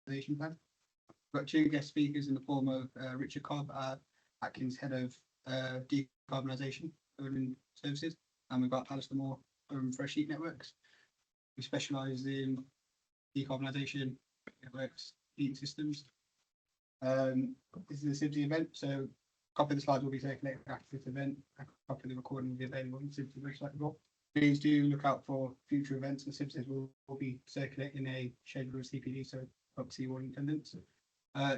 Decarbonisation plan. We've got two guest speakers in the form of Richard Cobb, Atkins Head of Decarbonisation Urban Services, and we've got Alistair Moore from Fresh Heat Networks. We specialise in decarbonisation networks, heating systems. This is a CIBSE event, so a copy of the slides will be circulated after this event. A copy of the recording will be available on the CIBSE website as well. Please do look out for future events, and CIBSE will be circulating a schedule of CPD, so hope to see you all in attendance.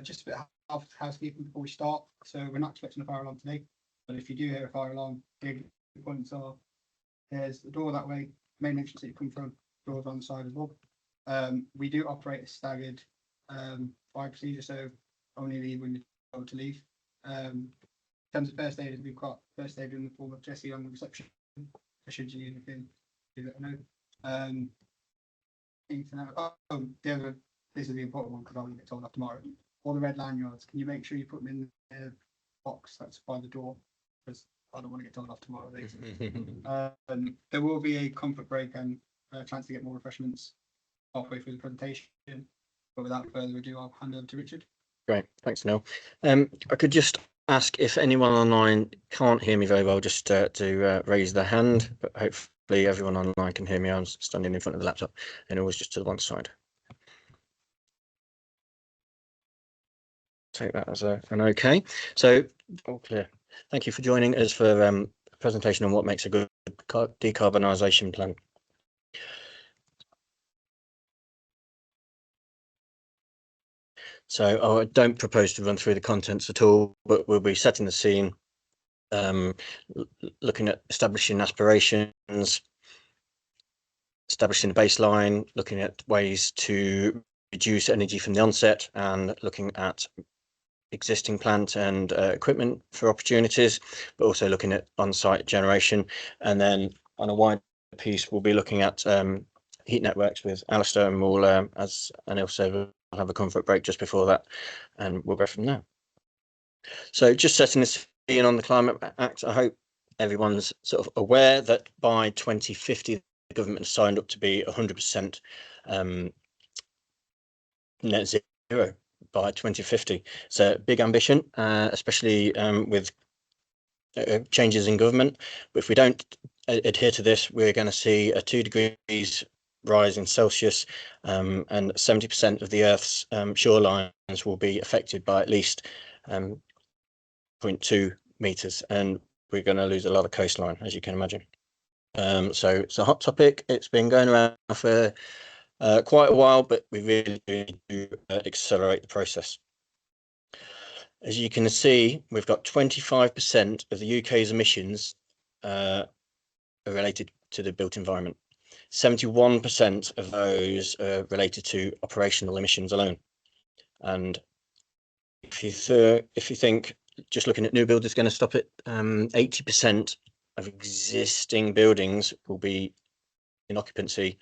Just a bit of housekeeping before we start. So we're not expecting a fire alarm today, but if you do hear a fire alarm, big points are there's the door that way, main entrance that you come from, doors on the side as well. We do operate a staggered fire procedure, so only leave when you're told to leave. In terms of first aiders, we've got first aider in the form of Jesse on the reception. Should you need anything, do let her know. This is the important one because I'll get told off tomorrow. All the red lanyards, can you make sure you put them in the box that's by the door, because I don't want to get told off tomorrow. There will be a comfort break and a chance to get more refreshments halfway through the presentation. But without further ado, I'll hand over to Richard. Great, thanks, Neil. I could just ask if anyone online can't hear me very well, just to raise their hand, but hopefully everyone online can hear me. I'm standing in front of the laptop and always just to the one side. Take that as an okay. So all clear. Thank you for joining us for a presentation on what makes a good decarbonisation plan. So I don't propose to run through the contents at all, but we'll be setting the scene, looking at establishing aspirations, establishing a baseline, looking at ways to reduce energy from the onset, and looking at existing plant and equipment for opportunities, but also looking at on-site generation. And then on a wider piece, we'll be looking at heat networks with Alistair, and we'll, as Anil said, we'll have a comfort break just before that, and we'll go from there. So just setting this in on the Climate Act, I hope everyone's sort of aware that by 2050, the government has signed up to be 100% net zero by 2050. It's a big ambition, especially with changes in government. But if we don't adhere to this, we're going to see a 2 degrees rise in Celsius, and 70% of the Earth's shorelines will be affected by at least 0.2 meters, and we're going to lose a lot of coastline, as you can imagine. So it's a hot topic. It's been going around for quite a while, but we really need to accelerate the process. As you can see, we've got 25% of the UK's emissions are related to the built environment. 71% of those are related to operational emissions alone. And if you think just looking at new build is going to stop it, 80% of existing buildings will be in occupancy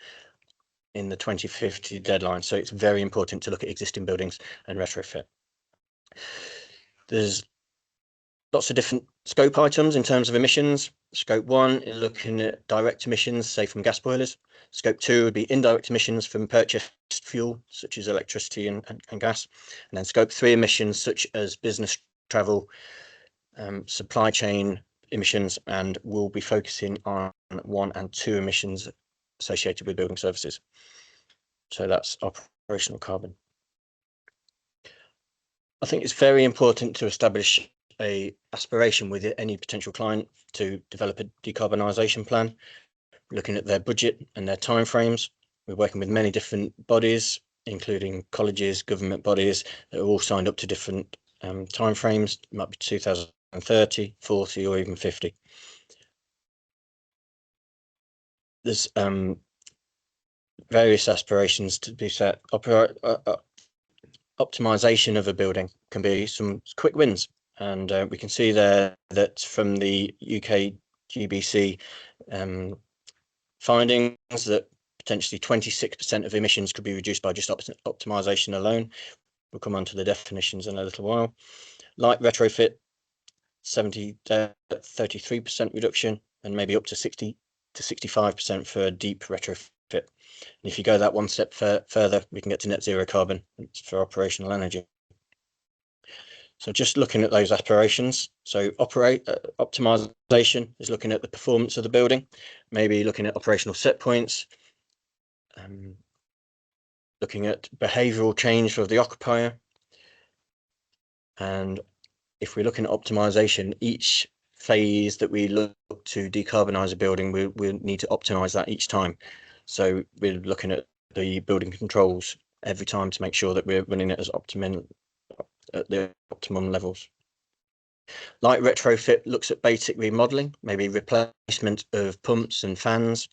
in the 2050 deadline. So it's very important to look at existing buildings and retrofit. There's lots of different scope items in terms of emissions. Scope 1 is looking at direct emissions, say from gas boilers. Scope 2 would be indirect emissions from purchased fuel, such as electricity and gas. And then Scope 3 emissions, such as business travel, supply chain emissions, and we'll be focusing on 1 and 2 emissions associated with building services. So that's operational carbon. I think it's very important to establish an aspiration with any potential client to develop a decarbonisation plan, looking at their budget and their timeframes. We're working with many different bodies, including colleges, government bodies, that are all signed up to different timeframes. It might be 2030, 40, or even 50. There's various aspirations to be set. Optimization of a building can be some quick wins, and we can see there that from the UK GBC findings that potentially 26% of emissions could be reduced by just optimization alone. We'll come on to the definitions in a little while. Light retrofit, 33% reduction, and maybe up to 60 to 65% for deep retrofit And if you go that one step further, we can get to net zero carbon for operational energy. So just looking at those aspirations, so optimization is looking at the performance of the building, maybe looking at operational set points, looking at behavioural change of the occupier. And if we're looking at optimization, each phase that we look to decarbonise a building, we need to optimise that each time. So we're looking at the building controls every time to make sure that we're running it as at the optimum levels. Light retrofit looks at basic remodeling, maybe replacement of pumps and fans,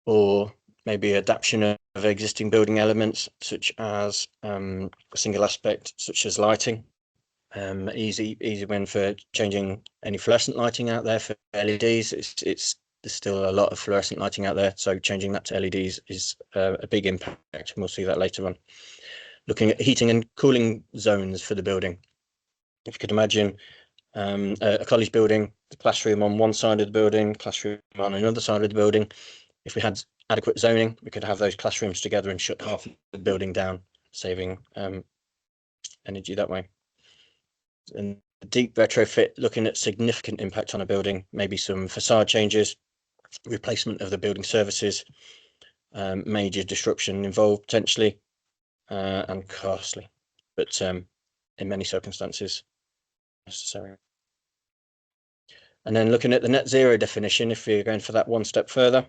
or maybe adaptation of existing building elements, such as a single aspect, such as lighting. Easy win for changing any fluorescent lighting out there for LEDs. There's still a lot of fluorescent lighting out there, so changing that to LEDs is a big impact, and we'll see that later on. Looking at heating and cooling zones for the building. If you could imagine a college building, the classroom on one side of the building, classroom on another side of the building. If we had adequate zoning, we could have those classrooms together and shut half of the building down, saving energy that way. And deep retrofit, looking at significant impact on a building, maybe some facade changes, replacement of the building services, major disruption involved potentially, and costly, but in many circumstances necessary. And then looking at the net zero definition, if we're going for that one step further,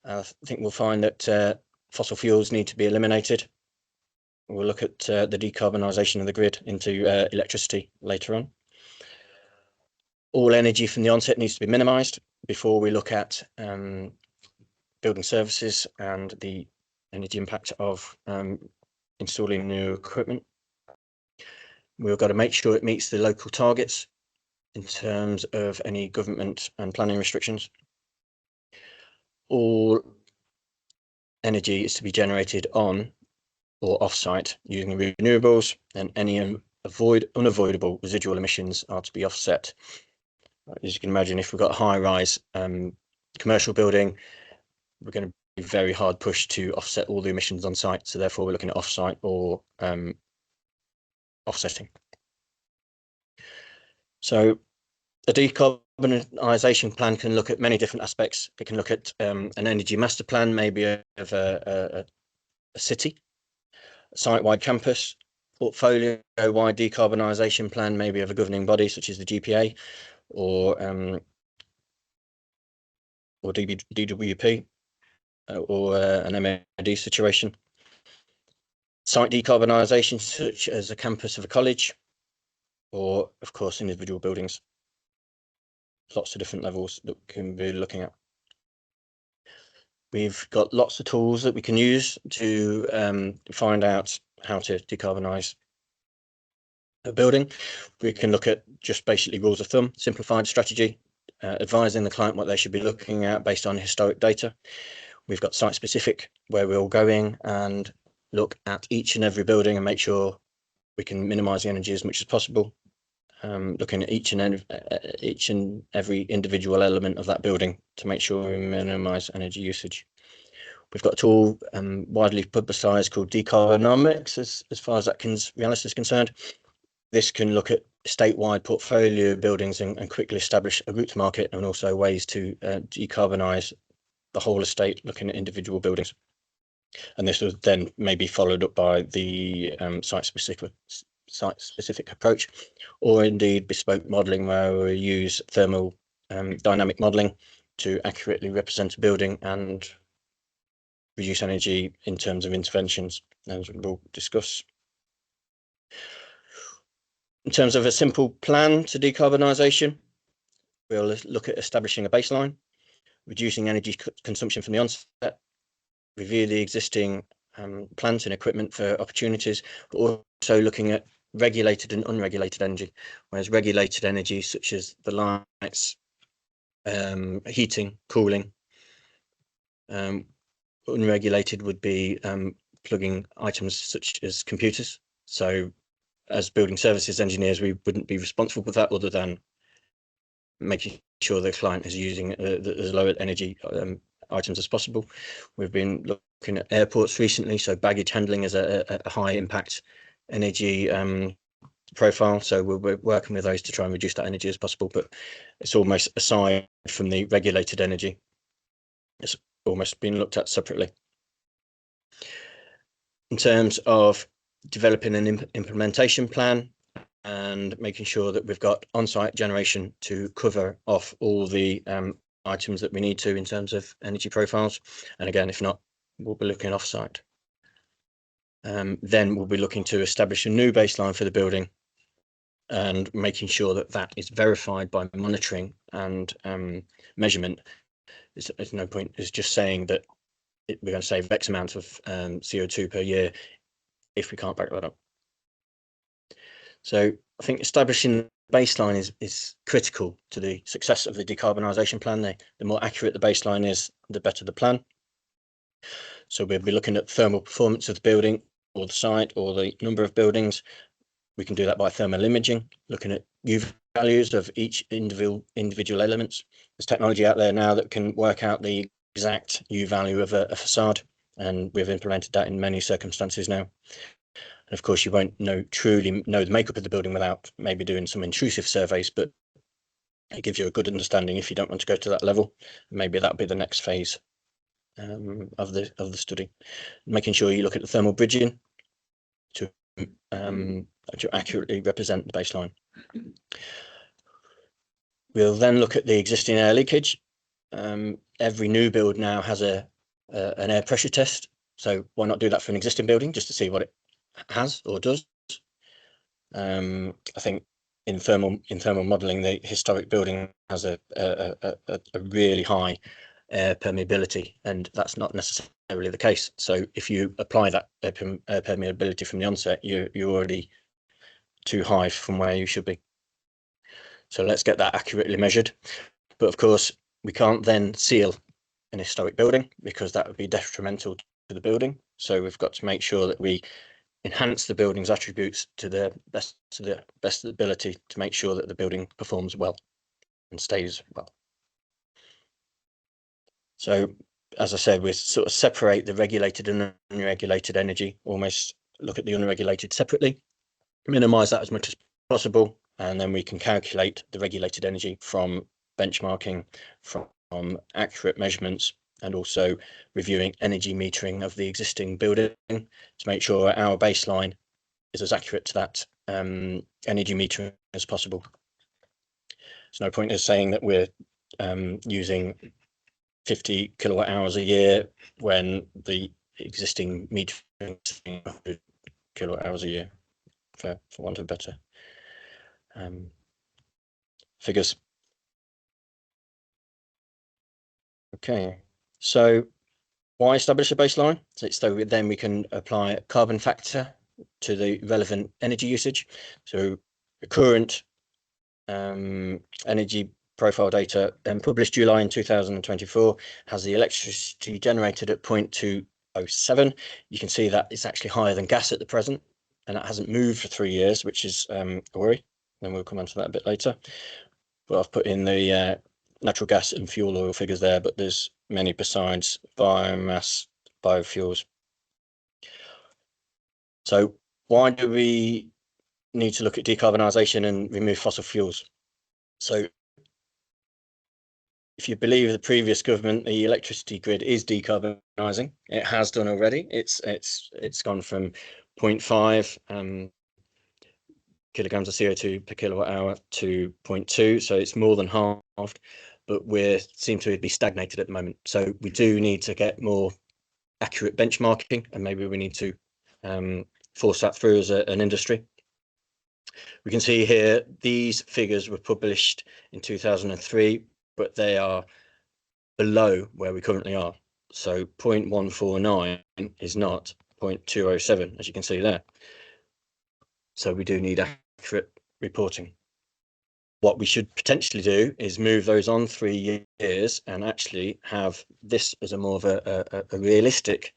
I think we'll find that fossil fuels need to be eliminated. We'll look at the decarbonisation of the grid into electricity later on. All energy from the onset needs to be minimised before we look at building services and the energy impact of installing new equipment. We've got to make sure it meets the local targets in terms of any government and planning restrictions. All energy is to be generated on or off-site using renewables, and any unavoidable residual emissions are to be offset. As you can imagine, if we've got a high-rise commercial building, we're going to be very hard pushed to offset all the emissions on site. So therefore, we're looking at off-site or offsetting. So a decarbonisation plan can look at many different aspects. It can look at an energy master plan, maybe of a city, a site-wide campus, portfolio-wide decarbonisation plan, maybe of a governing body such as the GPA or DWP, or an M&E situation. Site decarbonisation such as a campus of a college, or of course individual buildings. Lots of different levels that we can be looking at. We've got lots of tools that we can use to find out how to decarbonise a building. We can look at just basically rules of thumb, simplified strategy, advising the client what they should be looking at based on historic data. We've got site specific, where we're all going and look at each and every building and make sure we can minimise the energy as much as possible. Looking at each and every individual element of that building to make sure we minimise energy usage. We've got a tool widely publicised called Decarbonomics, as far as AtkinsRealis is concerned. This can look at statewide portfolio buildings and quickly establish a route to market, and also ways to decarbonise the whole estate, looking at individual buildings. And this was then maybe followed up by the site-specific approach, or indeed bespoke modelling, where we use thermal dynamic modelling to accurately represent a building and reduce energy in terms of interventions, as we'll discuss. In terms of a simple plan to decarbonisation, we'll look at establishing a baseline, reducing energy consumption from the onset, review the existing plant and equipment for opportunities, but also looking at regulated and unregulated energy, whereas regulated energy such as the lights, heating, cooling, unregulated would be plugging items such as computers. So as building services engineers, we wouldn't be responsible for that, other than making sure the client is using as low energy items as possible. We've been looking at airports recently, so baggage handling is a high impact energy profile, so we're working with those to try and reduce that energy as possible, but it's almost aside from the regulated energy. It's almost been looked at separately. In terms of developing an implementation plan and making sure that we've got on-site generation to cover off all the items that we need to in terms of energy profiles, and again, if not, we'll be looking off-site. Then we'll be looking to establish a new baseline for the building and making sure that that is verified by monitoring and measurement. There's no point is just saying that we're going to save X amount of CO2 per year if we can't back that up. So I think establishing the baseline is critical to the success of the decarbonisation plan. The more accurate the baseline is, the better the plan. So we'll be looking at thermal performance of the building or the site or the number of buildings. We can do that by thermal imaging, looking at UV values of each individual elements. There's technology out there now that can work out the exact U value of a facade, and we've implemented that in many circumstances now. And of course, you won't truly know the makeup of the building without maybe doing some intrusive surveys, but it gives you a good understanding if you don't want to go to that level. Maybe that'll be the next phase of the study. Making sure you look at the thermal bridging to accurately represent the baseline. We'll then look at the existing air leakage. Every new build now has an air pressure test, so why not do that for an existing building just to see what it has or does. I think in thermal modelling, the historic building has a really high air permeability, and that's not necessarily the case. So if you apply that air permeability from the onset, you're already too high from where you should be. So let's get that accurately measured. But of course, we can't then seal an historic building because that would be detrimental to the building. So we've got to make sure that we enhance the building's attributes to the best ability to make sure that the building performs well and stays well. So as I said, we sort of separate the regulated and unregulated energy, almost look at the unregulated separately, minimize that as much as possible, and then we can calculate the regulated energy from benchmarking, from accurate measurements, and also reviewing energy metering of the existing building to make sure our baseline is as accurate to that energy metering as possible. There's no point in saying that we're using 50 kilowatt hours a year when the existing metering is 100 kilowatt hours a year, for want of better figures. Okay, so why establish a baseline? So then we can apply a carbon factor to the relevant energy usage. So the current energy profile data published July in 2024 has the electricity generated at 0.207. You can see that it's actually higher than gas at the present, and that hasn't moved for 3 years, which is a worry. Then we'll come on to that a bit later. But I've put in the natural gas and fuel oil figures there, but there's many besides biomass, biofuels. So why do we need to look at decarbonisation and remove fossil fuels? So if you believe the previous government, the electricity grid is decarbonising. It has done already. It's gone from 0.5 kilograms of CO2 per kilowatt hour to 0.2, so it's more than halved, but we seem to be stagnated at the moment. So we do need to get more accurate benchmarking, and maybe we need to force that through as an industry. We can see here these figures were published in 2003, but they are below where we currently are. So 0.149 is not 0.207, as you can see there. So we do need accurate reporting. What we should potentially do is move those on 3 years and actually have this as a more of a realistic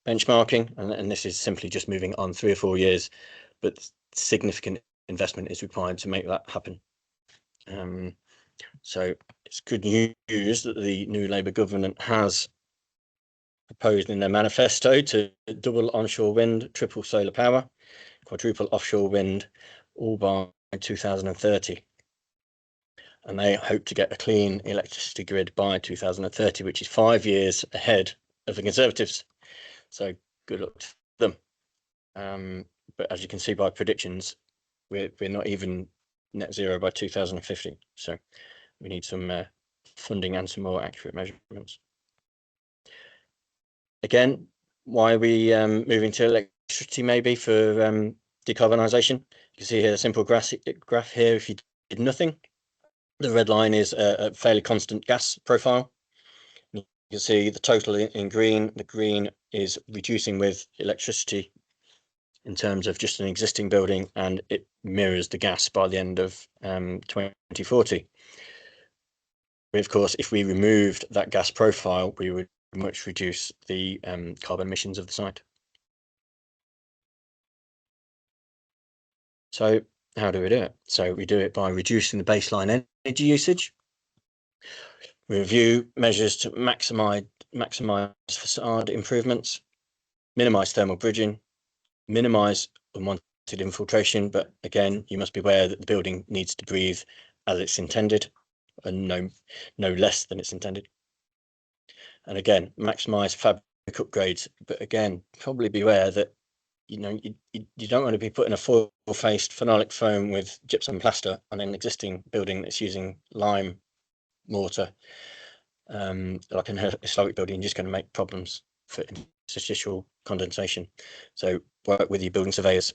benchmarking. And this is simply just moving on 3 or 4 years, but significant investment is required to make that happen. So it's good news that the new Labour government has proposed in their manifesto to double onshore wind, triple solar power, quadruple offshore wind, all by 2030. And they hope to get a clean electricity grid by 2030, which is 5 years ahead of the Conservatives. So good luck to them. But as you can see by predictions, we're not even net zero by 2050. So we need some funding and some more accurate measurements. Again, why are we moving to electricity maybe for decarbonisation? You can see here a simple graph here. If you did nothing, the red line is a fairly constant gas profile. You can see the total in green. The green is reducing with electricity in terms of just an existing building, and it mirrors the gas by the end of 2040. Of course, if we removed that gas profile, we would much reduce the carbon emissions of the site. So how do we do it? So we do it by reducing the baseline energy usage. We review measures to maximize facade improvements, minimize thermal bridging, minimize unwanted infiltration. But again, you must be aware that the building needs to breathe as it's intended, and no less than it's intended. And again, maximize fabric upgrades. But again, probably beware that you don't want to be putting a foil-faced phenolic foam with gypsum plaster on an existing building that's using lime mortar. Like an historic building, you're just going to make problems for interstitial condensation. So work with your building surveyors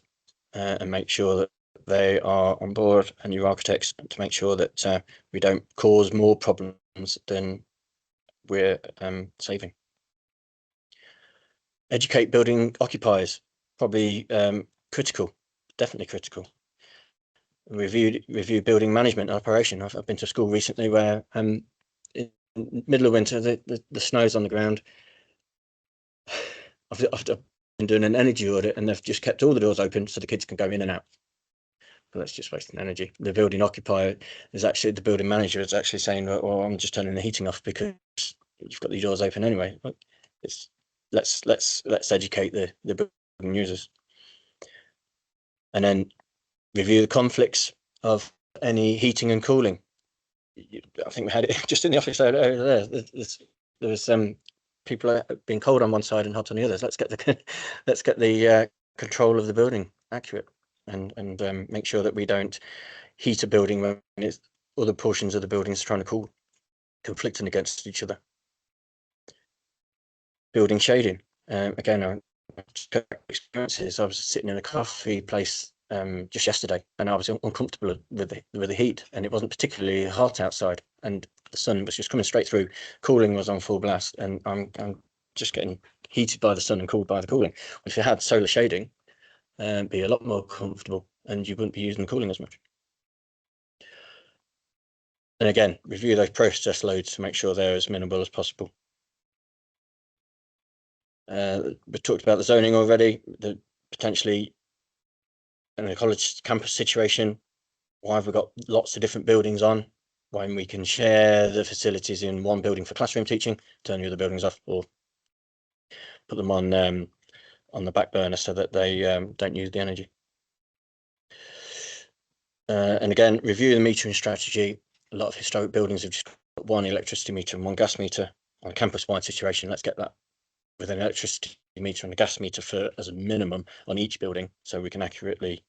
and make sure that they are on board, and your architects, to make sure that we don't cause more problems than we're saving. Educate building occupiers, probably critical, definitely critical. Review building management and operation. I've been to a school recently where in the middle of winter the snow's on the ground. I've been doing an energy audit, and they've just kept all the doors open so the kids can go in and out. But that's just wasting energy. The building occupier is actually, the building manager is actually saying, well, I'm just turning the heating off because you've got the doors open anyway. Let's educate the building users. And then review the conflicts of any heating and cooling. I think we had it just in the office over there. There was people being cold on one side and hot on the others. Let's get the control of the building accurate, and make sure that we don't heat a building when it's other portions of the building is trying to cool, conflicting against each other. Building shading. Again, experiences. I was sitting in a coffee place just yesterday, and I was uncomfortable with the heat, and it wasn't particularly hot outside, and the sun was just coming straight through. Cooling was on full blast, and I'm just getting heated by the sun and cooled by the cooling. If you had solar shading, be a lot more comfortable, and you wouldn't be using the cooling as much. And again, review those process loads to make sure they're as minimal as possible. We talked about the zoning already, the potentially in a college campus situation. Why have we got lots of different buildings on when we can share the facilities in one building for classroom teaching, turn the other buildings off, or put them on the back burner so that they don't use the energy. And again, review the metering strategy. A lot of historic buildings have just got one electricity meter and one gas meter. On a campus-wide situation, let's get that with an electricity meter and a gas meter for as a minimum on each building, so we can accurately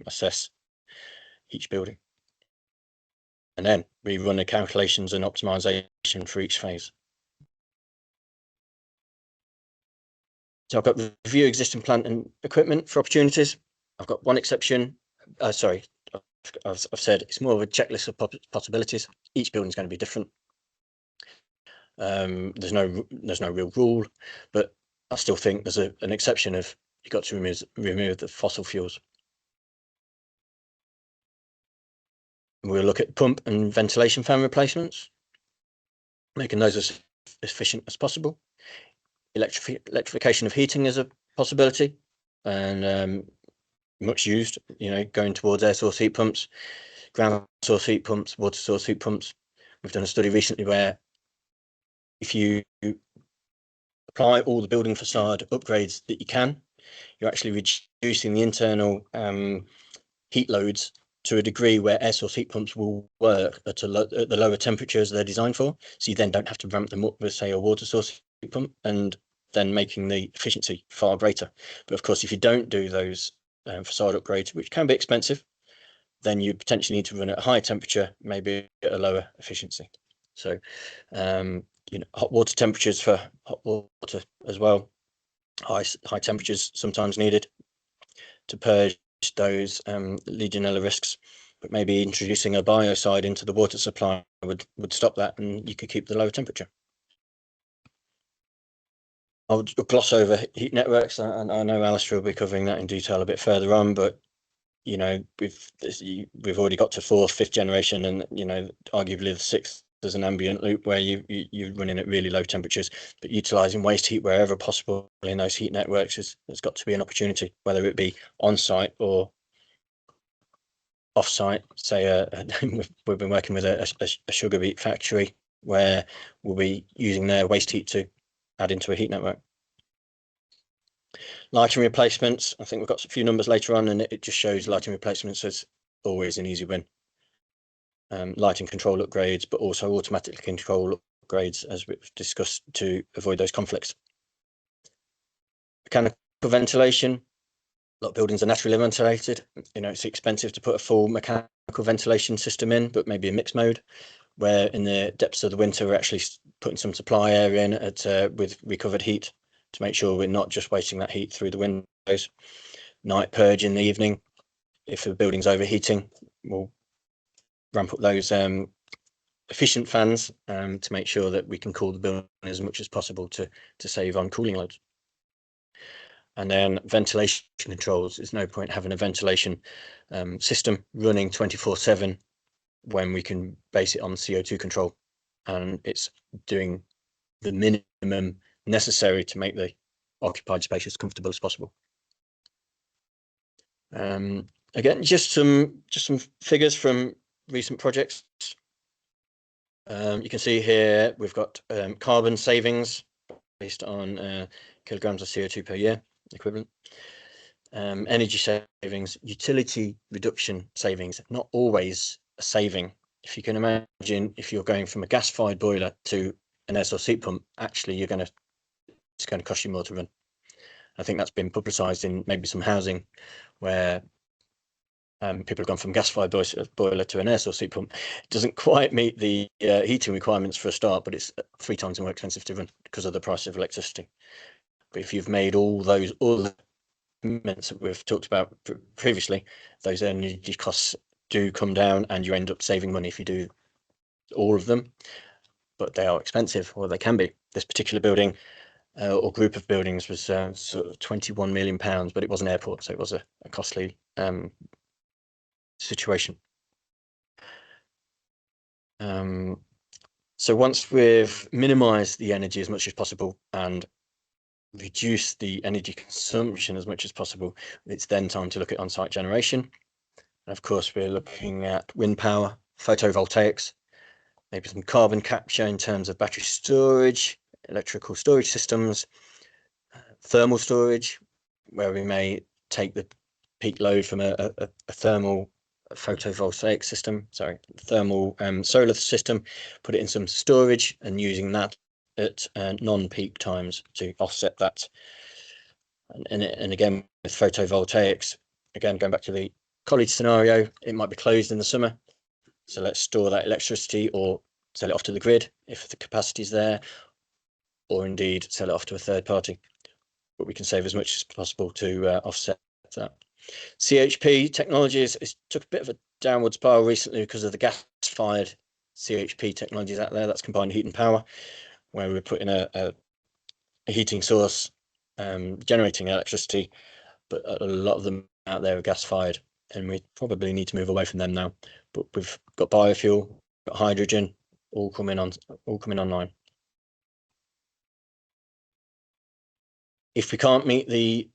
assess each building. And then we run the calculations and optimization for each phase. So I've got review existing plant and equipment for opportunities. I've got one exception. Sorry, I've said it's more of a checklist of possibilities. Each building is going to be different. There's no real rule, but I still think there's an exception of you've got to remove the fossil fuels. We'll look at pump and ventilation fan replacements, making those as efficient as possible. Electrification of heating is a possibility, and much used, going towards air source heat pumps, ground source heat pumps, water source heat pumps. We've done a study recently where if you apply all the building facade upgrades that you can, you're actually reducing the internal heat loads to a degree where air source heat pumps will work at the lower temperatures they're designed for. So you then don't have to ramp them up with, say, a water source heat pump, and then making the efficiency far greater. But of course, if you don't do those facade upgrades, which can be expensive, then you potentially need to run at a high temperature, maybe at a lower efficiency. So, hot water temperatures for hot water as well. High temperatures sometimes needed to purge those Legionella risks, but maybe introducing a biocide into the water supply would stop that, and you could keep the lower temperature. I'll gloss over heat networks. I know Alistair will be covering that in detail a bit further on, but we've already got to 4th, 5th generation, and arguably the 6th as an ambient loop where you're running at really low temperatures, but utilizing waste heat wherever possible in those heat networks has got to be an opportunity, whether it be on site or off site. Say we've been working with a sugar beet factory where we'll be using their waste heat to add into a heat network. Lighting replacements, I think we've got a few numbers later on, and it just shows lighting replacements as always an easy win. Lighting control upgrades, but also automatic control upgrades, as we've discussed, to avoid those conflicts. Mechanical ventilation, a lot of buildings are naturally ventilated. It's expensive to put a full mechanical ventilation system in, but maybe a mixed mode, where in the depths of the winter we're actually putting some supply air in with recovered heat to make sure we're not just wasting that heat through the windows. Night purge in the evening. If the building's overheating, we'll ramp up those efficient fans to make sure that we can cool the building as much as possible to save on cooling loads. And then ventilation controls. There's no point having a ventilation system running 24/7 when we can base it on CO2 control, and it's doing the minimum necessary to make the occupied space as comfortable as possible. Again, just some figures from recent projects. You can see here we've got carbon savings based on kilograms of CO2 per year equivalent. Energy savings, utility reduction savings, not always a saving. If you can imagine, if you're going from a gas-fired boiler to an air source heat pump, actually it's going to cost you more to run. I think that's been publicised in maybe some housing where people have gone from gas-fired boiler to an air source heat pump. It doesn't quite meet the heating requirements for a start, but it's 3 times more expensive to run because of the price of electricity. But if you've made all the commitments that we've talked about previously, those energy costs do come down, and you end up saving money if you do all of them. But they are expensive, or they can be. This particular building or group of buildings was sort of £21 million, but it was an airport, so it was a costly situation. So once we've minimized the energy as much as possible and reduced the energy consumption as much as possible, it's then time to look at on-site generation. And of course, we're looking at wind power, photovoltaics, maybe some carbon capture in terms of battery storage, electrical storage systems, thermal storage, where we may take the peak load from a thermal photovoltaic system, thermal solar system, put it in some storage, and using that at non-peak times to offset that. And again, with photovoltaics, again, going back to the college scenario, it might be closed in the summer. So let's store that electricity or sell it off to the grid if the capacity is there, or indeed sell it off to a third party. But we can save as much as possible to offset that. CHP technologies took a bit of a downward spiral recently because of the gas-fired CHP technologies out there. That's combined heat and power, where we're putting a heating source generating electricity, but a lot of them out there are gas-fired, and we probably need to move away from them now. But we've got biofuel, got hydrogen, all coming online. If we can't meet the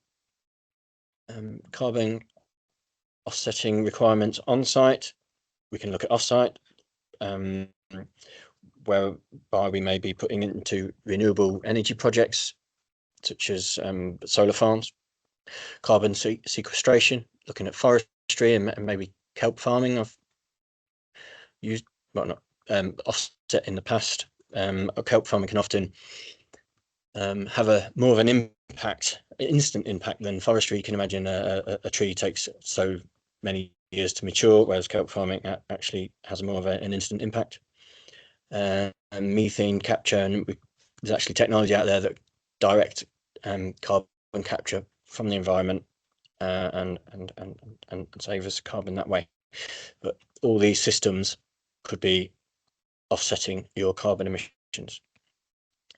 carbon offsetting requirements on site, we can look at off site. whereby we may be putting into renewable energy projects such as solar farms, carbon sequestration, looking at forestry and maybe kelp farming. I've used, well, not offset in the past. Kelp farming can often have a more of an impact, instant impact, than forestry. You can imagine a tree takes so many years to mature, whereas kelp farming actually has more of an instant impact. And methane capture, and there's actually technology out there that direct carbon capture from the environment and save us carbon that way. But all these systems could be offsetting your carbon emissions.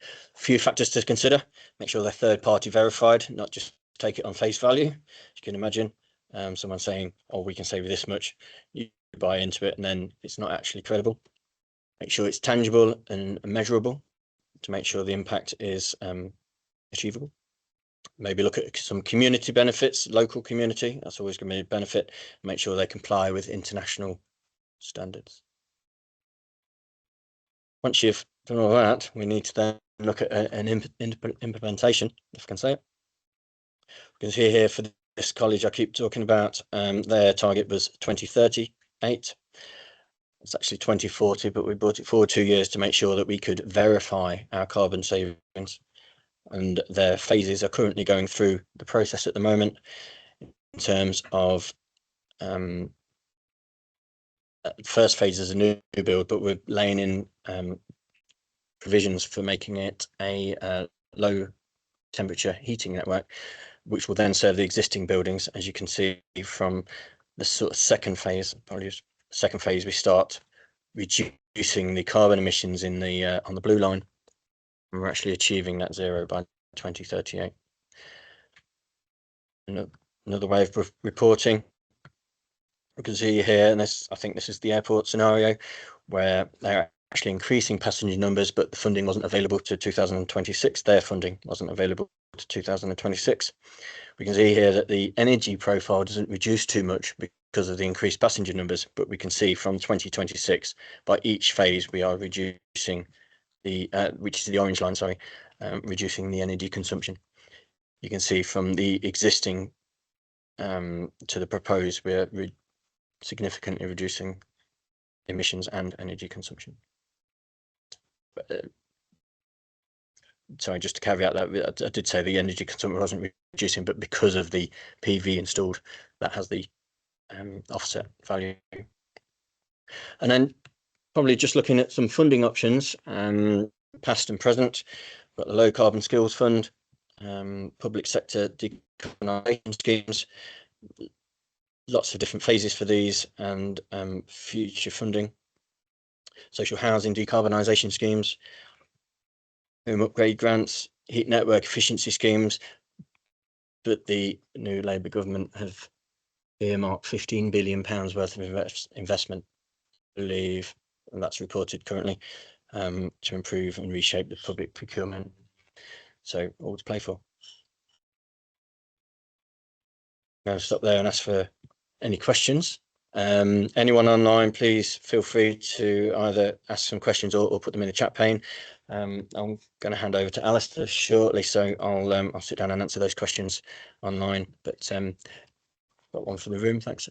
A few factors to consider: make sure they're third-party verified, not just take it on face value. As you can imagine, someone saying, "Oh, we can save you this much," you buy into it, and then it's not actually credible. Make sure it's tangible and measurable to make sure the impact is achievable. Maybe look at some community benefits, local community. That's always going to be a benefit. Make sure they comply with international standards. Once you've done all that, we need to then look at an implementation, if I can say it. You can see here for this college I keep talking about, their target was 2038. It's actually 2040, but we brought it forward 2 years to make sure that we could verify our carbon savings. And their phases are currently going through the process at the moment in terms of first phase is a new build, but we're laying in provisions for making it a low temperature heating network, which will then serve the existing buildings. As you can see from the sort of second phase, we start reducing the carbon emissions in the on the blue line, and we're actually achieving that zero by 2038. Another way of reporting, you can see here, and I think this is the airport scenario, where they're actually increasing passenger numbers, but the funding wasn't available to 2026. Their funding wasn't available to 2026. We can see here that the energy profile doesn't reduce too much because of the increased passenger numbers, but we can see from 2026, by each phase, we are reducing the, which is the orange line, sorry, reducing the energy consumption. You can see from the existing to the proposed, we're significantly reducing emissions and energy consumption. But, sorry, just to caveat that, I did say the energy consumption wasn't reducing, but because of the PV installed, that has the offset value. And then probably just looking at some funding options, past and present. We've got the Low Carbon Skills Fund, public sector decarbonisation schemes, lots of different phases for these, and future funding, social housing decarbonisation schemes, home upgrade grants, heat network efficiency schemes. But the new Labour government have earmarked £15 billion worth of investment, I believe, and that's reported currently, to improve and reshape the public procurement. So all to play for. I'm going to stop there and ask for any questions. Anyone online, please feel free to either ask some questions or put them in the chat pane. I'm going to hand over to Alistair shortly, so I'll sit down and answer those questions online. But got one from the room. Thanks.